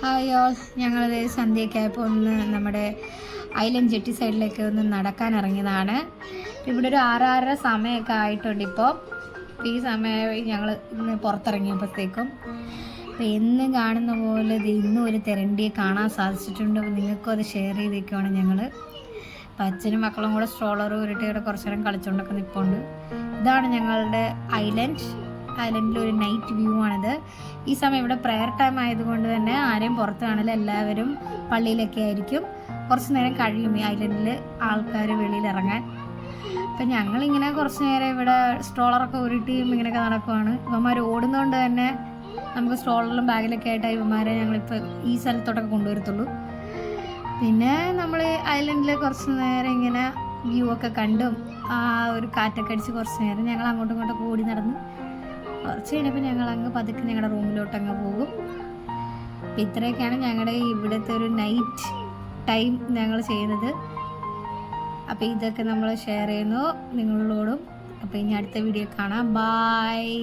Hi all, ഞങ്ങളത് സന്ധ്യയൊക്കെ ആയപ്പോൾ ഒന്ന് നമ്മുടെ ഐലൻഡ് ജെട്ടി സൈഡിലേക്ക് ഒന്ന് നടക്കാൻ ഇറങ്ങിയതാണ്. ഇവിടെ ഒരു 6:30 സമയമൊക്കെ ആയിട്ടുണ്ട്. ഇപ്പോൾ ഈ സമയമായി ഞങ്ങൾ ഇന്ന് പുറത്തിറങ്ങിയപ്പോഴത്തേക്കും. അപ്പോൾ എന്നും കാണുന്ന പോലെ ഇത് ഇന്നും ഒരു തെരണ്ടിയെ കാണാൻ സാധിച്ചിട്ടുണ്ട്. അപ്പോൾ നിങ്ങൾക്കും അത് ഷെയർ ചെയ്തേക്കുവാണ് ഞങ്ങൾ. അപ്പം അച്ഛനും മക്കളും കൂടെ സ്ട്രോളറും ഉരുട്ടിയുടെ കുറച്ച് നേരം കളിച്ചുകൊണ്ടൊക്കെ നിൽപ്പുണ്ട്. ഇതാണ് ഞങ്ങളുടെ ഐലൻഡിൽ ഒരു നൈറ്റ് വ്യൂ ആണിത്. ഈ സമയം ഇവിടെ പ്രെയർ ടൈം ആയതുകൊണ്ട് തന്നെ ആരെയും പുറത്ത് കാണില്ല, എല്ലാവരും പള്ളിയിലൊക്കെ ആയിരിക്കും. കുറച്ച് നേരം കഴിയും ഈ ഐലൻഡിൽ ആൾക്കാർ വെളിയിൽ ഇറങ്ങാൻ. അപ്പം ഞങ്ങളിങ്ങനെ കുറച്ച് നേരം ഇവിടെ സ്ട്രോളറൊക്കെ ഉരുട്ടിയും ഇങ്ങനെയൊക്കെ നടക്കുവാണ്. ഇവന്മാർ ഓടുന്നതുകൊണ്ട് തന്നെ നമുക്ക് സ്ട്രോളറിലും ബാഗിലൊക്കെ ആയിട്ട് ഇവന്മാരെ ഞങ്ങളിപ്പോൾ ഈ സ്ഥലത്തോട്ടൊക്കെ കൊണ്ടുവരത്തുള്ളൂ. പിന്നെ നമ്മൾ ഐലൻഡിൽ കുറച്ച് നേരം ഇങ്ങനെ വ്യൂ ഒക്കെ കണ്ടും ആ ഒരു കാറ്റൊക്കെ അടിച്ച് കുറച്ച് നേരം ഞങ്ങൾ അങ്ങോട്ടും ഇങ്ങോട്ടൊക്കെ ഓടി നടന്ന് കുറച്ച് കഴിഞ്ഞപ്പോൾ ഞങ്ങൾ അങ്ങ് പതുക്കെ ഞങ്ങളുടെ റൂമിലോട്ട് അങ്ങ് പോകും. അപ്പം ഇത്രയൊക്കെയാണ് ഞങ്ങളുടെ ഇവിടുത്തെ ഒരു നൈറ്റ് ടൈം ഞങ്ങൾ ചെയ്യുന്നത്. അപ്പോൾ ഇതൊക്കെ നമ്മൾ ഷെയർ ചെയ്യുന്നു നിങ്ങളോടും. അപ്പോൾ ഇനി അടുത്ത വീഡിയോ കാണാം. ബായ്.